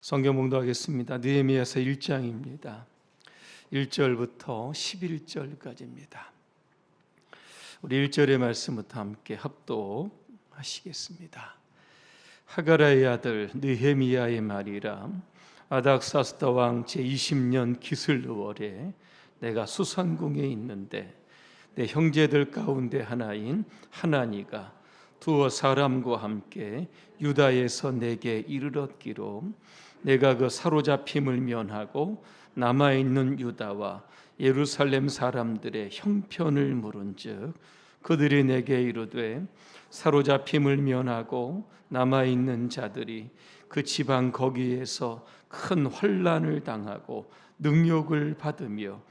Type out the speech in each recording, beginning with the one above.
성경 봉독하겠습니다. 느헤미야서 1장입니다. 1절부터 11절까지입니다. 우리 1절의 말씀부터 함께 합독하시겠습니다. 하가라의 아들 느헤미야의 말이라. 아닥사스다 왕 제20년 기슬월에 내가 수산궁에 있는데 내 형제들 가운데 하나인 하나니가 두어 사람과 함께 유다에서 내게 이르렀기로 내가 그 사로잡힘을 면하고 남아있는 유다와 예루살렘 사람들의 형편을 물은즉 그들이 내게 이르되 사로잡힘을 면하고 남아있는 자들이 그 지방 거기에서 큰 환난을 당하고 능욕을 받으며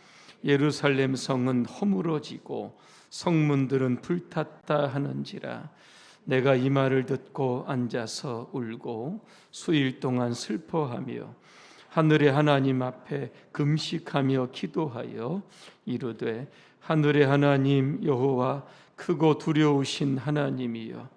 예루살렘 성은 허물어지고 성문들은 불탔다 하는지라. 내가 이 말을 듣고 앉아서 울고 수일 동안 슬퍼하며 하늘의 하나님 앞에 금식하며 기도하여 이르되 하늘의 하나님 여호와 크고 두려우신 하나님이여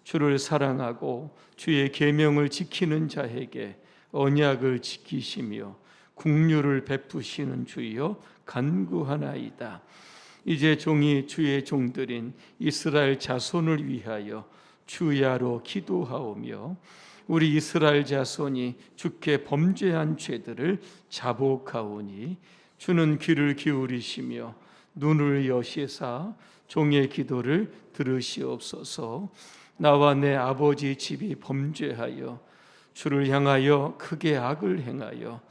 주를 사랑하고 주의 계명을 지키는 자에게 언약을 지키시며 긍휼을 베푸시는 주여 간구하나이다. 이제 종이 주의 종들인 이스라엘 자손을 위하여 주야로 기도하오며 우리 이스라엘 자손이 주께 범죄한 죄들을 자복하오니 주는 귀를 기울이시며 눈을 여시사 종의 기도를 들으시옵소서. 나와 내 아버지 집이 범죄하여 주를 향하여 크게 악을 행하여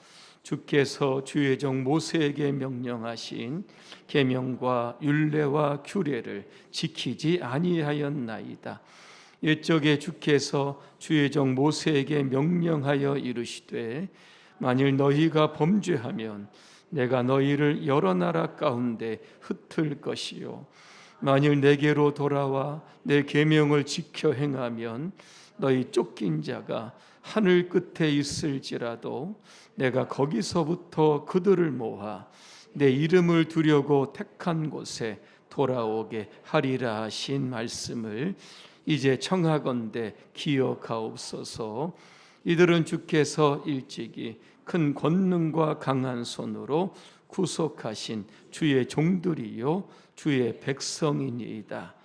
주께서 주의 종 모세에게 명령하신 계명과 율례와 규례를 지키지 아니하였나이다. 옛적에 주께서 주의 종 모세에게 명령하여 이르시되 만일 너희가 범죄하면 내가 너희를 여러 나라 가운데 흩을 것이요 만일 내게로 돌아와 내 계명을 지켜 행하면 너희 쫓긴 자가 하늘 끝에 있을지라도 내가 거기서부터 그들을 모아 내 이름을 두려고 택한 곳에 돌아오게 하리라 하신 말씀을 이제 청하건대 기억하옵소서. 이들은 주께서 일찍이 큰 권능과 강한 손으로 구속하신 주의 종들이요 주의 백성이니이다.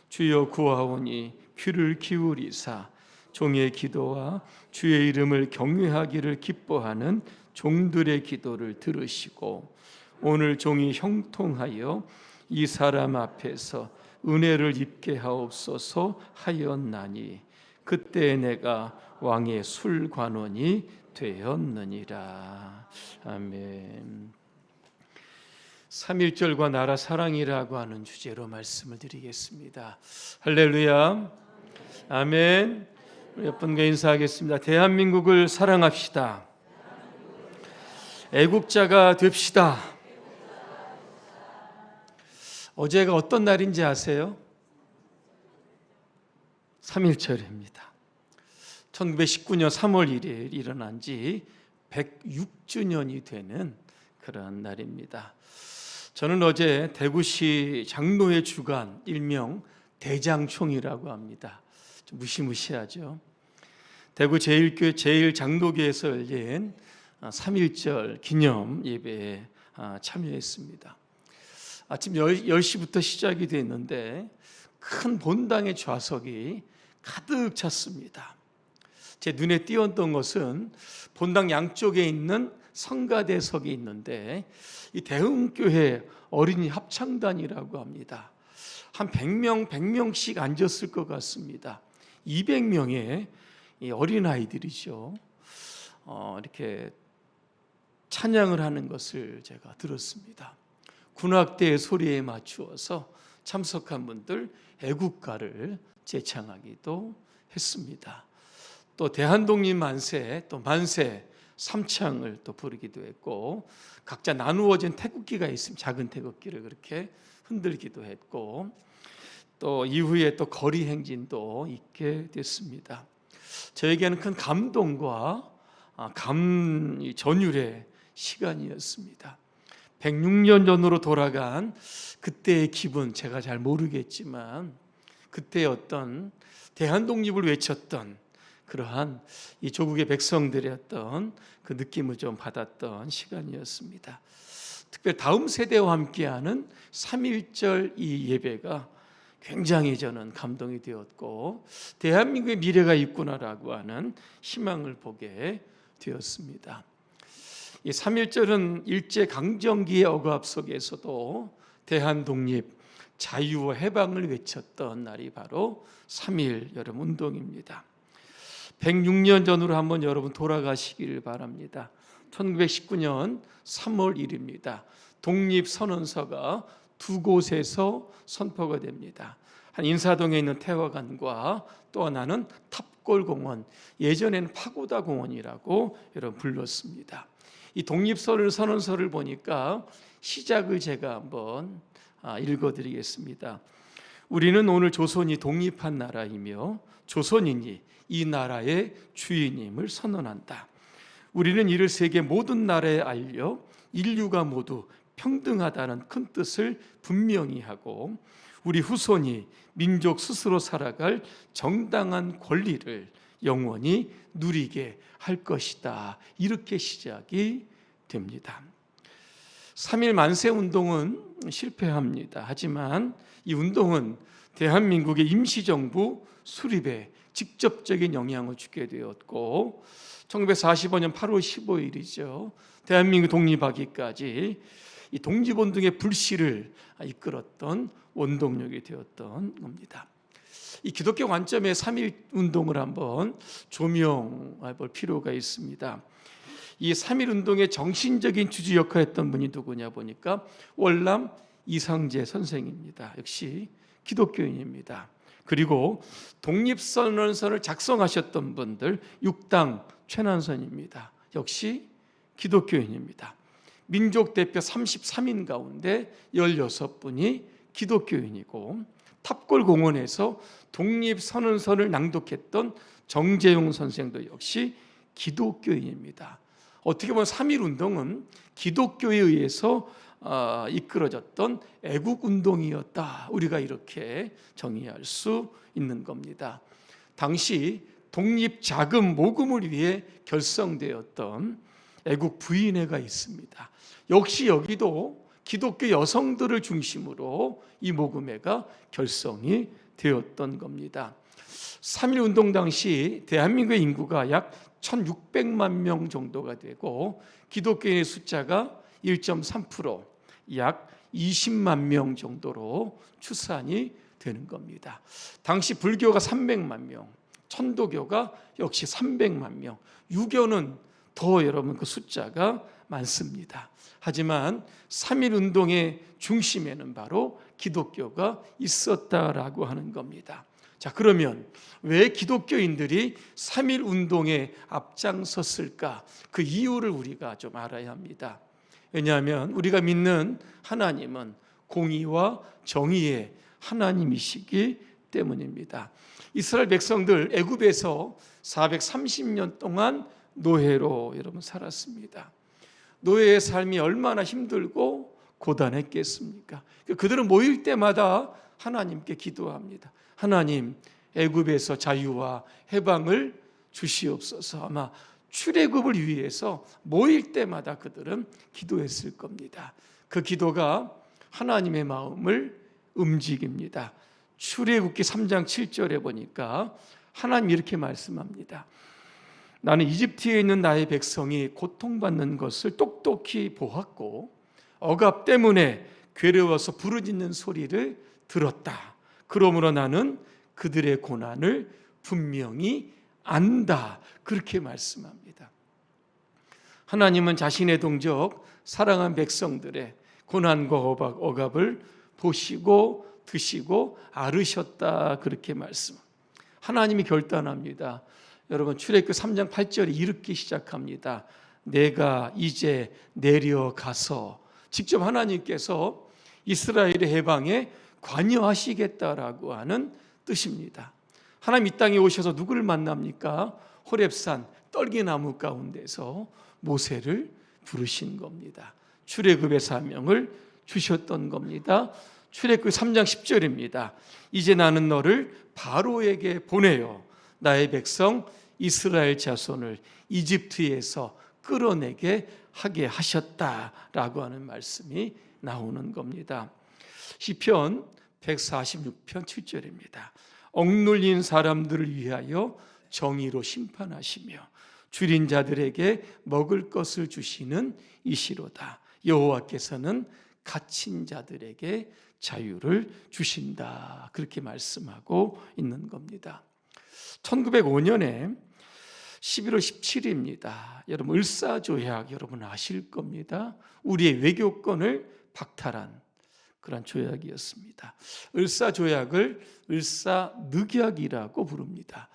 주여 구하오니 귀를 기울이사 종의 기도와 주의 이름을 경외하기를 기뻐하는 종들의 기도를 들으시고 오늘 종이 형통하여 이 사람 앞에서 은혜를 입게 하옵소서 하였나니 그때 내가 왕의 술관원이 되었느니라. 아멘. 3.1절과 나라 사랑이라고 하는 주제로 말씀을 드리겠습니다. 할렐루야. 아멘. 몇 분과 인사하겠습니다. 대한민국을 사랑합시다. 애국자가 됩시다. 어제가 어떤 날인지 아세요? 3.1절입니다. 1919년 3월 1일 일어난 지 106주년이 되는 그런 날입니다. 저는 어제 대구시 장로회 주간 일명 대장총이라고 합니다. 좀 무시무시하죠. 대구 제1교회 제1장로교에서 열린 3.1절 기념 예배에 참여했습니다. 아침 10시부터 시작이 됐는데 큰 본당의 좌석이 가득 찼습니다. 제 눈에 띄었던 것은 본당 양쪽에 있는 성가대석이 있는데 이 대흥교회 어린이 합창단이라고 합니다. 한 100명씩 앉았을 것 같습니다. 200명의 어린아이들이죠. 이렇게 찬양을 하는 것을 제가 들었습니다. 군악대의 소리에 맞추어서 참석한 분들 애국가를 제창하기도 했습니다. 또 대한독립 만세, 또 만세 3창을 또 부르기도 했고 각자 나누어진 태극기가 있으면 작은 태극기를 그렇게 흔들기도 했고 또 이후에 또 거리 행진도 있게 됐습니다. 저에게는 큰 감동과 전율의 시간이었습니다. 106년 전으로 돌아간 그때의 기분 제가 잘 모르겠지만 그때의 어떤 대한독립을 외쳤던 그러한 이 조국의 백성들의 어떤 그 느낌을 좀 받았던 시간이었습니다. 특별히 다음 세대와 함께하는 3.1절 이 예배가 굉장히 저는 감동이 되었고 대한민국의 미래가 있구나라고 하는 희망을 보게 되었습니다. 이 3.1절은 일제강점기의 억압 속에서도 대한독립, 자유와 해방을 외쳤던 날이 바로 3.1 여름 운동입니다. 106년 전으로 한번 여러분 돌아가시기를 바랍니다. 1919년 3월 1일입니다. 독립선언서가 두 곳에서 선포가 됩니다. 한 인사동에 있는 태화관과 또 하나는 탑골공원, 예전에는 파고다 공원이라고 여러분 불렀습니다. 이 독립선언서를 보니까 시작을 제가 한번 읽어드리겠습니다. 우리는 오늘 조선이 독립한 나라이며 조선인이 이 나라의 주인임을 선언한다. 우리는 이를 세계 모든 나라에 알려 인류가 모두 평등하다는 큰 뜻을 분명히 하고 우리 후손이 민족 스스로 살아갈 정당한 권리를 영원히 누리게 할 것이다. 이렇게 시작이 됩니다. 3.1 만세운동은 실패합니다. 하지만 이 운동은 대한민국의 임시정부 수립에 직접적인 영향을 주게 되었고 1945년 8월 15일이죠. 대한민국 독립하기까지 이 독립운동의 불씨를 이끌었던 원동력이 되었던 겁니다. 이 기독교 관점의 3.1 운동을 한번 조명해 볼 필요가 있습니다. 이 3.1 운동의 정신적인 주주 역할을 했던 분이 누구냐 보니까 월남 이상재 선생입니다. 역시 기독교인입니다. 그리고 독립선언서를 작성하셨던 분들 육당 최난선입니다. 역시 기독교인입니다. 민족대표 33인 가운데 16분이 기독교인이고 탑골공원에서 독립선언서를 낭독했던 정재용 선생도 역시 기독교인입니다. 어떻게 보면 3.1 운동은 기독교에 의해서 이끌어졌던 애국운동이었다. 우리가 이렇게 정의할 수 있는 겁니다. 당시 독립자금 모금을 위해 결성되었던 애국 부인회가 있습니다. 역시 여기도 기독교 여성들을 중심으로 이 모금회가 결성이 되었던 겁니다. 3.1 운동 당시 대한민국의 인구가 약 1,600만 명 정도가 되고 기독교인의 숫자가 1.3%, 약 20만 명 정도로 추산이 되는 겁니다. 당시 불교가 300만 명, 천도교가 역시 300만 명, 유교는 더 여러분 그 숫자가 많습니다. 하지만 3.1 운동의 중심에는 바로 기독교가 있었다라고 하는 겁니다. 자, 그러면 왜 기독교인들이 3.1 운동에 앞장섰을까? 그 이유를 우리가 좀 알아야 합니다. 왜냐하면 우리가 믿는 하나님은 공의와 정의의 하나님이시기 때문입니다. 이스라엘 백성들 애굽에서 430년 동안 노예로 여러분 살았습니다. 노예의 삶이 얼마나 힘들고 고단했겠습니까? 그들은 모일 때마다 하나님께 기도합니다. 하나님, 애굽에서 자유와 해방을 주시옵소서. 아마 출애굽을 위해서 모일 때마다 그들은 기도했을 겁니다. 그 기도가 하나님의 마음을 움직입니다. 출애굽기 3장 7절에 보니까 하나님 이렇게 말씀합니다. 나는 이집트에 있는 나의 백성이 고통받는 것을 똑똑히 보았고 억압 때문에 괴로워서 부르짖는 소리를 들었다. 그러므로 나는 그들의 고난을 분명히 안다. 그렇게 말씀합니다. 하나님은 자신의 동족 사랑한 백성들의 고난과 억압을 보시고 드시고 앓으셨다. 그렇게 말씀합니다. 하나님이 결단합니다. 여러분 출애굽기 3장 8절이 이렇게 시작합니다. 내가 이제 내려가서 직접 하나님께서 이스라엘의 해방에 관여하시겠다라고 하는 뜻입니다. 하나님 이 땅에 오셔서 누구를 만납니까? 호렙산 떨기나무 가운데서 모세를 부르신 겁니다. 출애굽의 사명을 주셨던 겁니다. 출애굽기 3장 10절입니다. 이제 나는 너를 바로에게 보내요. 나의 백성 이스라엘 자손을 이집트에서 끌어내게 하게 하셨다라고 하는 말씀이 나오는 겁니다. 시편 146편 7절입니다. 억눌린 사람들을 위하여 정의로 심판하시며 줄인 자들에게 먹을 것을 주시는 이시로다. 여호와께서는 갇힌 자들에게 자유를 주신다. 그렇게 말씀하고 있는 겁니다. 1905년에 11월 17일입니다. 여러분 을사조약 여러분 아실 겁니다. 우리의 외교권을 박탈한 그런 조약이었습니다. 을사조약을 을사늑약이라고 부릅니다.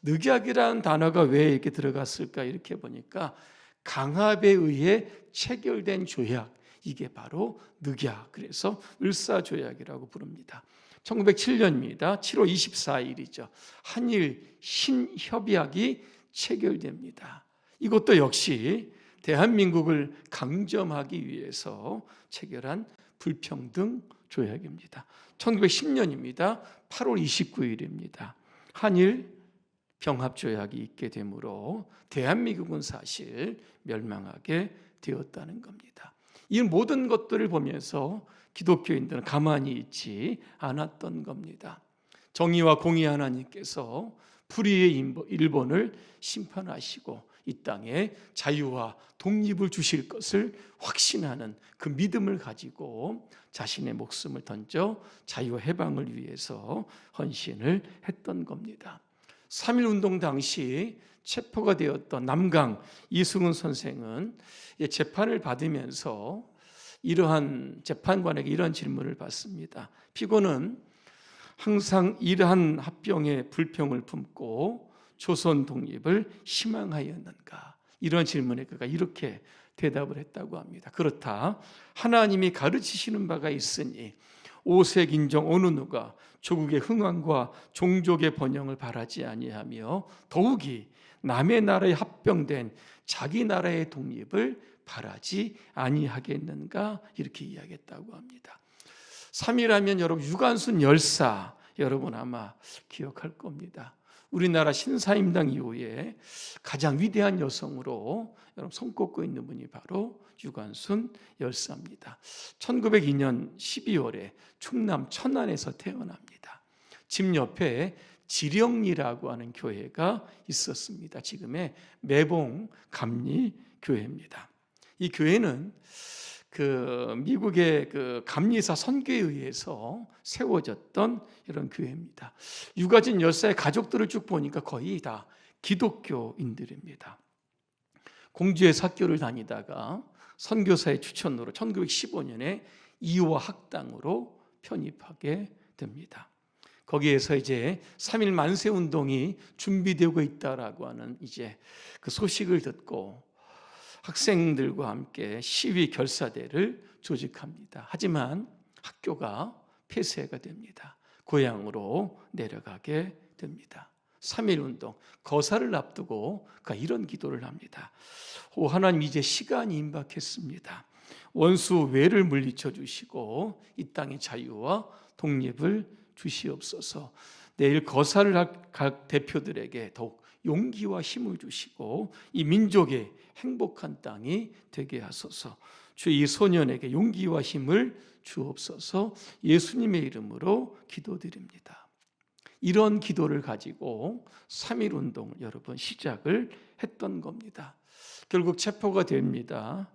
늑약이라는 단어가 왜 이렇게 들어갔을까 이렇게 보니까 강압에 의해 체결된 조약, 이게 바로 늑약, 그래서 을사조약이라고 부릅니다. 1907년입니다. 7월 24일이죠. 한일 신협약이 체결됩니다. 이것도 역시 대한민국을 강점하기 위해서 체결한 불평등 조약입니다. 1910년입니다. 8월 29일입니다. 한일 병합조약이 있게 되므로 대한민국은 사실 멸망하게 되었다는 겁니다. 이 모든 것들을 보면서 기독교인들은 가만히 있지 않았던 겁니다. 정의와 공의 하나님께서 불의의 일본을 심판하시고 이 땅에 자유와 독립을 주실 것을 확신하는 그 믿음을 가지고 자신의 목숨을 던져 자유 해방을 위해서 헌신을 했던 겁니다. 3.1운동 당시 체포가 되었던 남강 이승훈 선생은 재판을 받으면서 이러한 재판관에게 이런 질문을 받습니다. 피고는 항상 이러한 합병의 불평을 품고 조선 독립을 희망하였는가? 이런 질문에 그가 이렇게 대답을 했다고 합니다. 그렇다. 하나님이 가르치시는 바가 있으니 오색 인종 어느 누가 조국의 흥왕과 종족의 번영을 바라지 아니하며 더욱이 남의 나라에 합병된 자기 나라의 독립을 바라지 아니하겠는가? 이렇게 이야기했다고 합니다. 3.1하면 여러분 유관순 열사 여러분 아마 기억할 겁니다. 우리나라 신사임당 이후에 가장 위대한 여성으로 여러분 손꼽고 있는 분이 바로 유관순 열사입니다. 1902년 12월에 충남 천안에서 태어납니다. 집 옆에 지령리라고 하는 교회가 있었습니다. 지금의 매봉 감리 교회입니다. 이 교회는 미국의 감리사 선교에 의해서 세워졌던 이런 교회입니다. 유가진 열사의 가족들을 쭉 보니까 거의 다 기독교인들입니다. 공주의 사교를 다니다가 선교사의 추천으로 1915년에 이화 학당으로 편입하게 됩니다. 거기에서 이제 3.1 만세 운동이 준비되고 있다라고 하는 이제 그 소식을 듣고 학생들과 함께 시위 결사대를 조직합니다. 하지만 학교가 폐쇄가 됩니다. 고향으로 내려가게 됩니다. 3.1 운동 거사를 앞두고 그가 이런 기도를 합니다. 오 하나님, 이제 시간이 임박했습니다. 원수 외를 물리쳐 주시고 이 땅의 자유와 독립을 주시옵소서. 내일 거사를 할 대표들에게 더욱 용기와 힘을 주시고 이 민족의 행복한 땅이 되게 하소서. 주 이 소년에게 용기와 힘을 주옵소서. 예수님의 이름으로 기도드립니다. 이런 기도를 가지고 3.1 운동을 여러분 시작을 했던 겁니다. 결국 체포가 됩니다.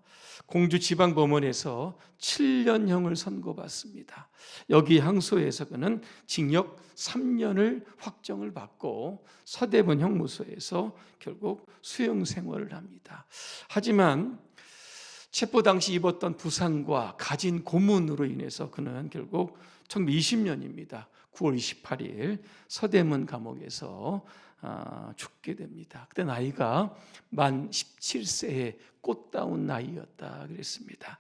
공주 지방법원에서 7년형을 선고받습니다. 여기 항소에서 그는 징역 3년을 확정을 받고 서대문 형무소에서 결국 수용 생활을 합니다. 하지만 체포 당시 입었던 부상과 가진 고문으로 인해서 그는 결국 1920년입니다. 9월 28일 서대문 감옥에서 죽게 됩니다. 그때 나이가 만 17세의 꽃다운 나이였다 그랬습니다.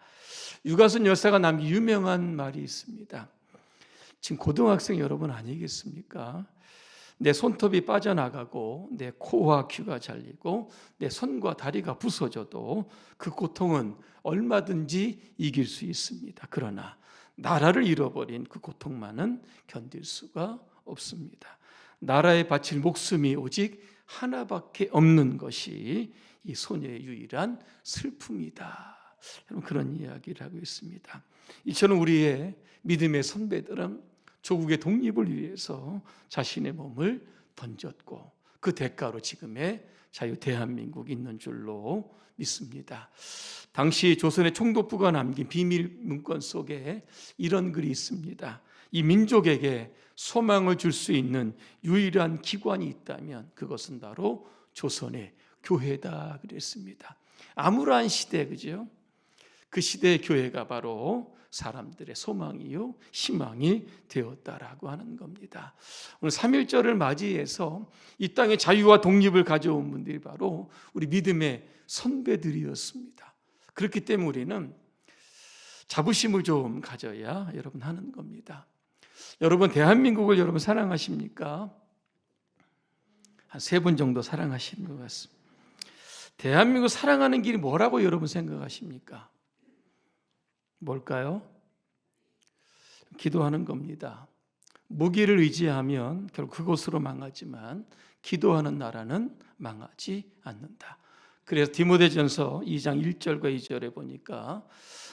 유가순 열사가 남긴 유명한 말이 있습니다. 지금 고등학생 여러분 아니겠습니까? 내 손톱이 빠져나가고 내 코와 귀가 잘리고 내 손과 다리가 부서져도 그 고통은 얼마든지 이길 수 있습니다. 그러나 나라를 잃어버린 그 고통만은 견딜 수가 없습니다. 나라에 바칠 목숨이 오직 하나밖에 없는 것이 이 소녀의 유일한 슬픔이다. 여러분, 그런 이야기를 하고 있습니다. 이처럼 우리의 믿음의 선배들은 조국의 독립을 위해서 자신의 몸을 던졌고 그 대가로 지금의 자유 대한민국이 있는 줄로 믿습니다. 당시 조선의 총독부가 남긴 비밀 문건 속에 이런 글이 있습니다. 이 민족에게 소망을 줄 수 있는 유일한 기관이 있다면 그것은 바로 조선의 교회다 그랬습니다. 암울한 시대, 그죠? 그 시대의 교회가 바로 사람들의 소망이요 희망이 되었다라고 하는 겁니다. 오늘 3.1절을 맞이해서 이 땅에 자유와 독립을 가져온 분들이 바로 우리 믿음의 선배들이었습니다. 그렇기 때문에 우리는 자부심을 좀 가져야 여러분 하는 겁니다. 여러분, 대한민국을 여러분 사랑하십니까? 한 3분 정도 사랑하시는 것 같습니다. 대한민국 사랑하는 길이 뭐라고 여러분 생각하십니까? 뭘까요? 기도하는 겁니다. 무기를 의지하면 결국 그곳으로 망하지만 기도하는 나라는 망하지 않는다. 그래서 디모데전서 2장 1절과 2절에 보니까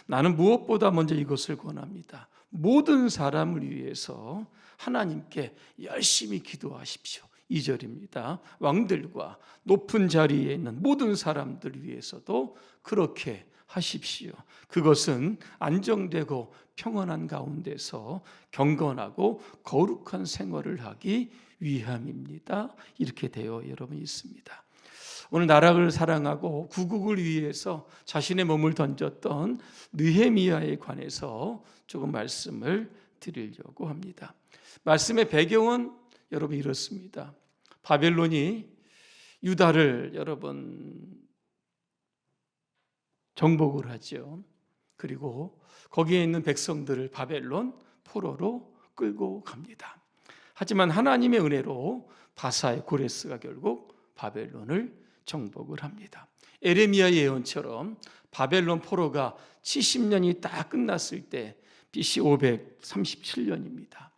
나는 무엇보다 먼저 이것을 권합니다. 모든 사람을 위해서 하나님께 열심히 기도하십시오. 2절입니다. 왕들과 높은 자리에 있는 모든 사람들 위해서도 그렇게 하십시오. 그것은 안정되고 평안한 가운데서 경건하고 거룩한 생활을 하기 위함입니다. 이렇게 되어 여러분 있습니다. 오늘 나라를 사랑하고 구국을 위해서 자신의 몸을 던졌던 느헤미야에 관해서 조금 말씀을 드리려고 합니다. 말씀의 배경은 여러분 이렇습니다. 바벨론이 유다를 여러분 정복을 하죠. 그리고 거기에 있는 백성들을 바벨론 포로로 끌고 갑니다. 하지만 하나님의 은혜로 바사의 고레스가 결국 바벨론을 정복을 합니다. 에레미야 예언처럼 바벨론 포로가 70년이 딱 끝났을 때 BC 537년입니다.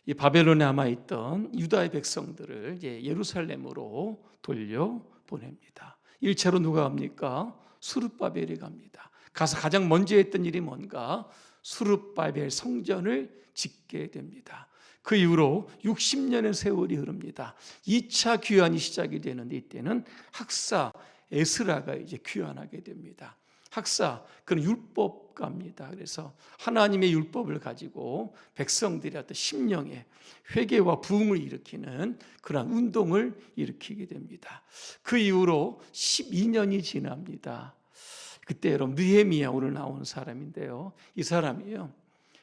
이 바벨론에 남아있던 유다의 백성들을 예루살렘으로 돌려보냅니다. 1차로 누가 갑니까? 수룹바벨이 갑니다. 가서 가장 먼저 했던 일이 뭔가? 수룹바벨 성전을 짓게 됩니다. 그 이후로 60년의 세월이 흐릅니다. 2차 귀환이 시작이 되는데 이때는 학사 에스라가 이제 귀환하게 됩니다. 학사, 그는 율법가입니다. 그래서 하나님의 율법을 가지고 백성들의 어떤 심령에 회개와 부흥을 일으키는 그런 운동을 일으키게 됩니다. 그 이후로 12년이 지납니다. 그때 여러분 느헤미야 오늘 나온 사람인데요. 이 사람이요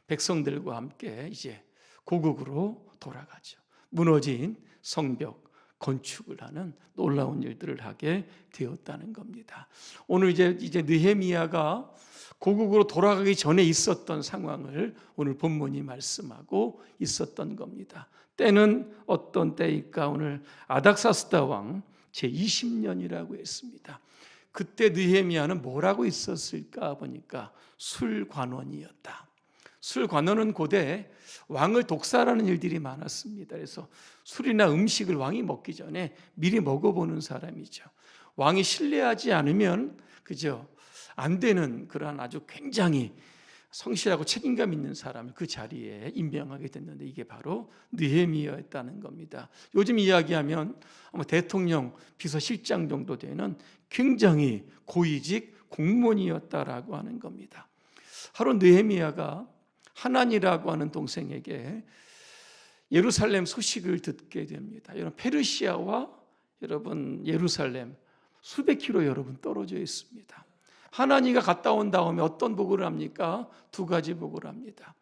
백성들과 함께 이제 고국으로 돌아가죠. 무너진 성벽 건축을 하는 놀라운 일들을 하게 되었다는 겁니다. 오늘 이제 느헤미야가 고국으로 돌아가기 전에 있었던 상황을 오늘 본문이 말씀하고 있었던 겁니다. 때는 어떤 때일까? 오늘 아닥사스다 왕 제20년이라고 했습니다. 그때 느헤미야는 뭐라고 있었을까 보니까 술관원이었다. 술관원은 고대 왕을 독살하는 일들이 많았습니다. 그래서 술이나 음식을 왕이 먹기 전에 미리 먹어보는 사람이죠. 왕이 신뢰하지 않으면 그죠 안 되는 그러한 아주 굉장히 성실하고 책임감 있는 사람을 그 자리에 임명하게 됐는데 이게 바로 느헤미야였다는 겁니다. 요즘 이야기하면 아마 대통령 비서실장 정도 되는 굉장히 고위직 공무원이었다라고 하는 겁니다. 하루 느헤미야가 하난이라고 하는 동생에게 예루살렘 소식을 듣게 됩니다. 여러분 페르시아와 여러분 예루살렘 수백 킬로 여러분 떨어져 있습니다. 하나니가 갔다 온 다음에 어떤 보고를 합니까? 2가지 보고를 합니다.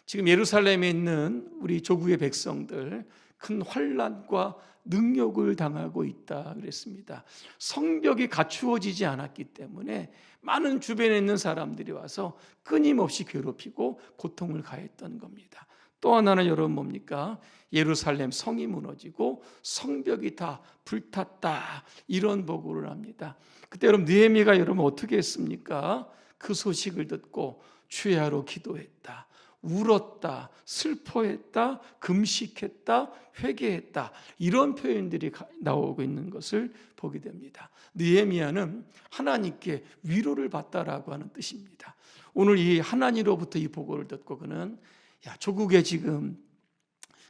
지금 예루살렘에 있는 우리 조국의 백성들 큰 환난과 능욕을 당하고 있다 그랬습니다. 성벽이 갖추어지지 않았기 때문에 많은 주변에 있는 사람들이 와서 끊임없이 괴롭히고 고통을 가했던 겁니다. 또 하나는 여러분 뭡니까? 예루살렘 성이 무너지고 성벽이 다 불탔다 이런 보고를 합니다. 그때 여러분 느헤미야가 여러분 어떻게 했습니까? 그 소식을 듣고 주야로 기도했다. 울었다, 슬퍼했다, 금식했다, 회개했다, 이런 표현들이 나오고 있는 것을 보게 됩니다. 느헤미야는 하나님께 위로를 받다라고 하는 뜻입니다. 오늘 이 하나님으로부터 이 보고를 듣고 그는 조국의 지금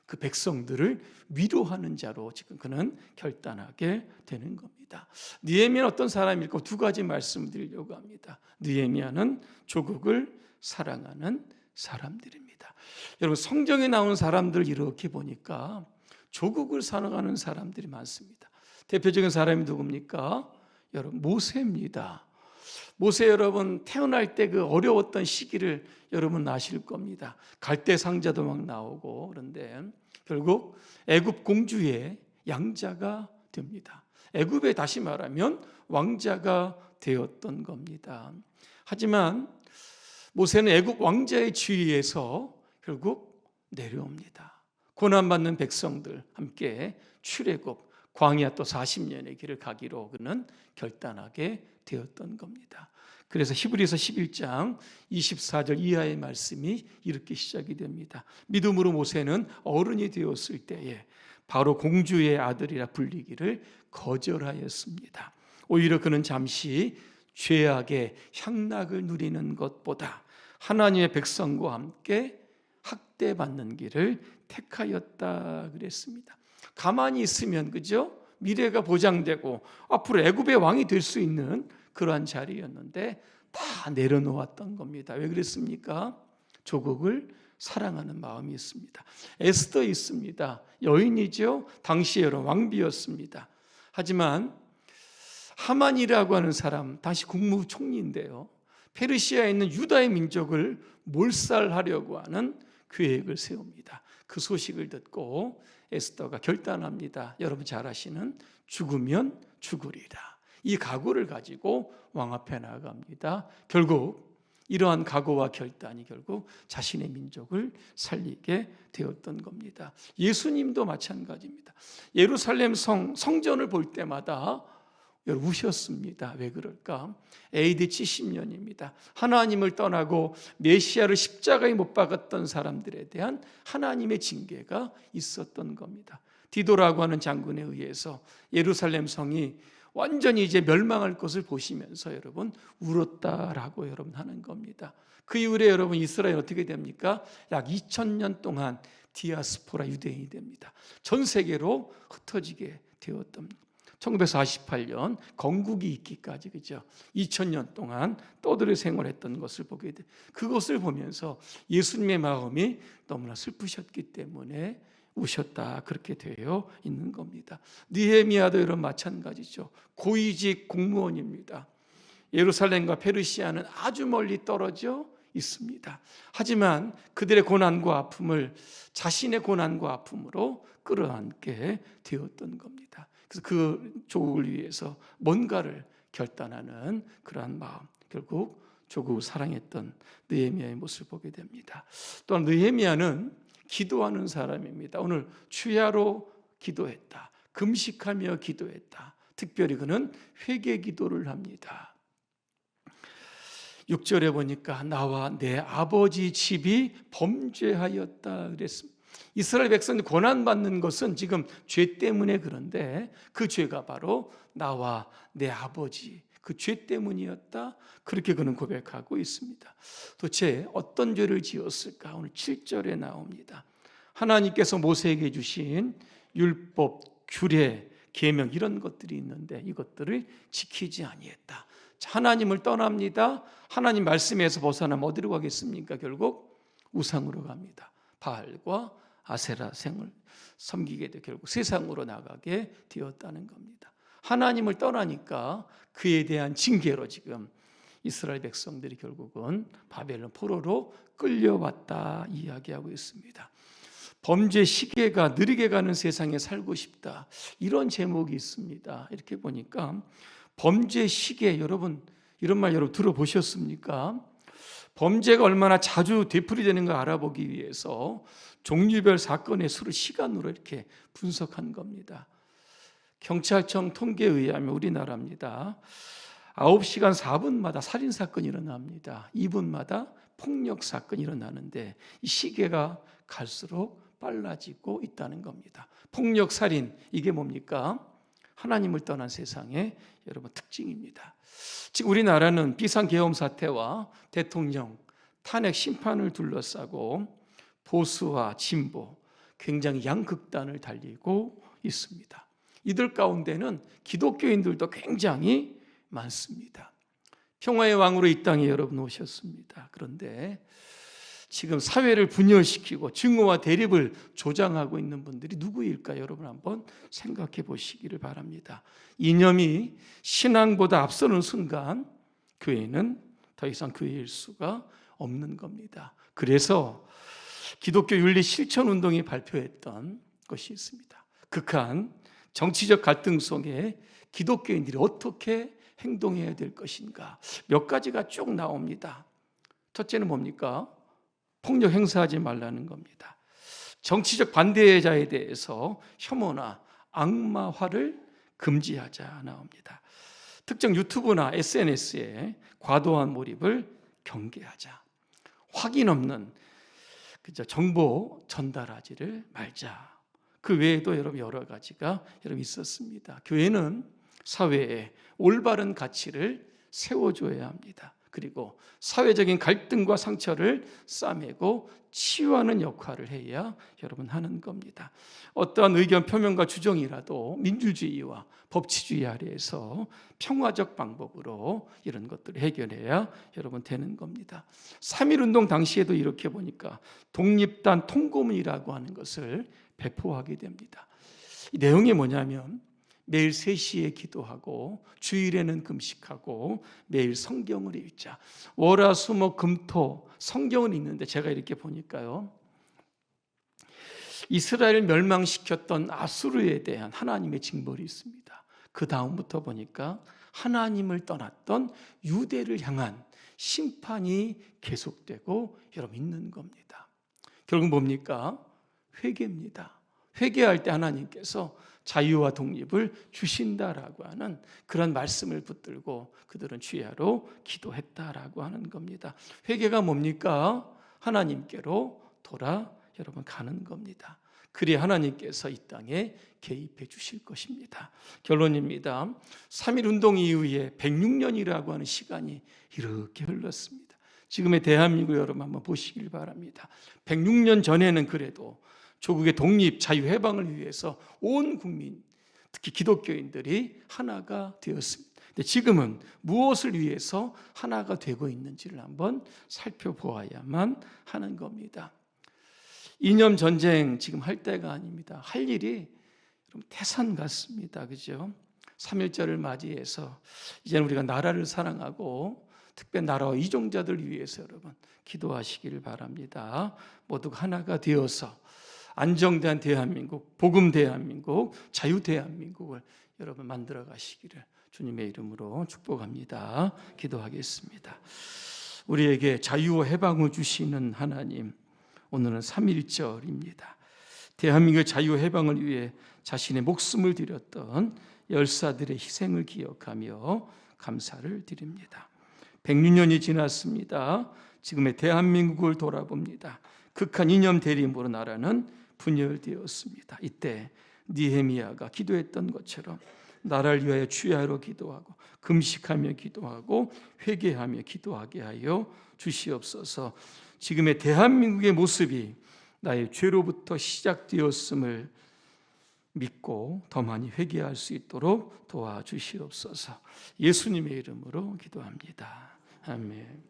그 백성들을 위로하는 자로 지금 그는 결단하게 되는 겁니다. 느헤미야는 어떤 사람일까? 두 가지 말씀드리려고 합니다. 느헤미야는 조국을 사랑하는 사람들입니다. 여러분, 성경에 나오는 사람들 이렇게 보니까 조국을 사랑하는 사람들이 많습니다. 대표적인 사람이 누굽니까? 여러분, 모세입니다. 모세 여러분 태어날 때 그 어려웠던 시기를 여러분 아실 겁니다. 갈대상자도 막 나오고 그런데 결국 애굽 공주의 양자가 됩니다. 애굽에 다시 말하면 왕자가 되었던 겁니다. 하지만 모세는 애굽 왕자의 지위에서 결국 내려옵니다. 고난받는 백성들 함께 출애굽 광야 또 40년의 길을 가기로 그는 결단하게 되었던 겁니다. 그래서 히브리서 11장 24절 이하의 말씀이 이렇게 시작이 됩니다. 믿음으로 모세는 어른이 되었을 때에 바로 공주의 아들이라 불리기를 거절하였습니다. 오히려 그는 잠시 죄악의 향락을 누리는 것보다 하나님의 백성과 함께 학대받는 길을 택하였다 그랬습니다. 가만히 있으면 그죠? 미래가 보장되고 앞으로 애굽의 왕이 될 수 있는 그러한 자리였는데 다 내려놓았던 겁니다. 왜 그랬습니까? 조국을 사랑하는 마음이 있습니다. 에스더 있습니다. 여인이죠. 당시 여러 왕비였습니다. 하지만 하만이라고 하는 사람, 당시 국무총리인데요, 페르시아에 있는 유다의 민족을 몰살하려고 하는 계획을 세웁니다. 그 소식을 듣고 에스더가 결단합니다. 여러분 잘 아시는 죽으면 죽으리라. 이 각오를 가지고 왕 앞에 나아갑니다. 결국 이러한 각오와 결단이 결국 자신의 민족을 살리게 되었던 겁니다. 예수님도 마찬가지입니다. 예루살렘 성전을 볼 때마다 우셨습니다. 왜 그럴까? AD 70년입니다. 하나님을 떠나고 메시아를 십자가에 못 박았던 사람들에 대한 하나님의 징계가 있었던 겁니다. 디도라고 하는 장군에 의해서 예루살렘 성이 완전히 이제 멸망할 것을 보시면서 여러분 울었다라고 여러분 하는 겁니다. 그 이후에 여러분 이스라엘 어떻게 됩니까? 약 2000년 동안 디아스포라 유대인이 됩니다. 전 세계로 흩어지게 되었던 1948년 건국이 있기까지 그죠? 2000년 동안 떠들어 생활했던 것을 보게 돼. 그것을 보면서 예수님의 마음이 너무나 슬프셨기 때문에 우셨다 그렇게 되어 있는 겁니다. 느헤미야도 이런 마찬가지죠. 고위직 공무원입니다. 예루살렘과 페르시아는 아주 멀리 떨어져 있습니다. 하지만 그들의 고난과 아픔을 자신의 고난과 아픔으로 끌어안게 되었던 겁니다. 그래서 그 조국을 위해서 뭔가를 결단하는 그러한 마음, 결국 조국을 사랑했던 느헤미야의 모습을 보게 됩니다. 또한 느헤미야는 기도하는 사람입니다. 오늘 주야로 기도했다. 금식하며 기도했다. 특별히 그는 회개 기도를 합니다. 6절에 보니까 나와 내 아버지 집이 범죄하였다 그랬습니다. 이스라엘 백성이 고난받는 것은 지금 죄 때문에 그런데 그 죄가 바로 나와 내 아버지 그 죄 때문이었다. 그렇게 그는 고백하고 있습니다. 도대체 어떤 죄를 지었을까? 오늘 7절에 나옵니다. 하나님께서 모세에게 주신 율법, 규례, 계명 이런 것들이 있는데 이것들을 지키지 아니했다. 하나님을 떠납니다. 하나님 말씀에서 벗어나면 어디로 가겠습니까? 결국 우상으로 갑니다. 바알과 아세라 생을 섬기게 돼 결국 세상으로 나가게 되었다는 겁니다. 하나님을 떠나니까 그에 대한 징계로 지금 이스라엘 백성들이 결국은 바벨론 포로로 끌려왔다 이야기하고 있습니다. 범죄 시계가 느리게 가는 세상에 살고 싶다. 이런 제목이 있습니다. 이렇게 보니까 범죄 시계 여러분 이런 말 여러분 들어보셨습니까? 범죄가 얼마나 자주 되풀이되는 걸 알아보기 위해서 종류별 사건의 수를 시간으로 이렇게 분석한 겁니다. 경찰청 통계에 의하면 우리나라입니다. 9시간 4분마다 살인사건이 일어납니다. 2분마다 폭력사건이 일어나는데 이 시계가 갈수록 빨라지고 있다는 겁니다. 폭력, 살인, 이게 뭡니까? 하나님을 떠난 세상의 여러분 특징입니다. 지금 우리나라는 비상계엄 사태와 대통령 탄핵 심판을 둘러싸고 보수와 진보 굉장히 양극단을 달리고 있습니다. 이들 가운데는 기독교인들도 굉장히 많습니다. 평화의 왕으로 이 땅에 여러분 오셨습니다. 그런데 지금 사회를 분열시키고 증오와 대립을 조장하고 있는 분들이 누구일까 여러분 한번 생각해 보시기를 바랍니다. 이념이 신앙보다 앞서는 순간 교회는 더 이상 교회일 수가 없는 겁니다. 그래서 기독교 윤리 실천 운동이 발표했던 것이 있습니다. 극한 정치적 갈등 속에 기독교인들이 어떻게 행동해야 될 것인가 몇 가지가 쭉 나옵니다. 첫째는 뭡니까? 폭력 행사하지 말라는 겁니다. 정치적 반대자에 대해서 혐오나 악마화를 금지하자 나옵니다. 특정 유튜브나 SNS에 과도한 몰입을 경계하자. 확인 없는 정보 전달하지를 말자. 그 외에도 여러분 여러 가지가 여러분 있었습니다. 교회는 사회에 올바른 가치를 세워줘야 합니다. 그리고 사회적인 갈등과 상처를 싸매고 치유하는 역할을 해야 여러분 하는 겁니다. 어떠한 의견 표명과 주장이라도 민주주의와 법치주의 아래에서 평화적 방법으로 이런 것들을 해결해야 여러분 되는 겁니다. 3.1운동 당시에도 이렇게 보니까 독립단 통고문이라고 하는 것을 배포하게 됩니다. 이 내용이 뭐냐면 매일 3시에 기도하고 주일에는 금식하고 매일 성경을 읽자. 월화수목금토 성경은 읽는데 제가 이렇게 보니까요. 이스라엘을 멸망시켰던 아수르에 대한 하나님의 징벌이 있습니다. 그 다음부터 보니까 하나님을 떠났던 유대를 향한 심판이 계속되고 여러분 있는 겁니다. 결국 뭡니까? 회개입니다. 회개할 때 하나님께서 자유와 독립을 주신다라고 하는 그런 말씀을 붙들고 그들은 주야로 기도했다라고 하는 겁니다. 회개가 뭡니까? 하나님께로 돌아 여러분 가는 겁니다. 그래야 하나님께서 이 땅에 개입해 주실 것입니다. 결론입니다. 3.1운동 이후에 106년이라고 하는 시간이 이렇게 흘렀습니다. 지금의 대한민국 여러분 한번 보시길 바랍니다. 106년 전에는 그래도 조국의 독립, 자유, 해방을 위해서 온 국민, 특히 기독교인들이 하나가 되었습니다. 근데 지금은 무엇을 위해서 하나가 되고 있는지를 한번 살펴보아야만 하는 겁니다. 이념 전쟁 지금 할 때가 아닙니다. 할 일이 태산 같습니다. 그죠? 3.1절을 맞이해서 이제는 우리가 나라를 사랑하고 특별히 나라와 이종자들 위해서 여러분 기도하시기를 바랍니다. 모두가 하나가 되어서 안정된 대한민국, 복음 대한민국, 자유 대한민국을 여러분 만들어 가시기를 주님의 이름으로 축복합니다. 기도하겠습니다. 우리에게 자유와 해방을 주시는 하나님, 오늘은 3.1절입니다. 대한민국의 자유 해방을 위해 자신의 목숨을 드렸던 열사들의 희생을 기억하며 감사를 드립니다. 106년이 지났습니다. 지금의 대한민국을 돌아봅니다. 극한 이념 대립으로 나라는 분열되었습니다. 이때 느헤미야가 기도했던 것처럼 나라를 위하여 주야로 기도하고 금식하며 기도하고 회개하며 기도하게 하여 주시옵소서. 지금의 대한민국의 모습이 나의 죄로부터 시작되었음을 믿고 더 많이 회개할 수 있도록 도와주시옵소서. 예수님의 이름으로 기도합니다. 아멘.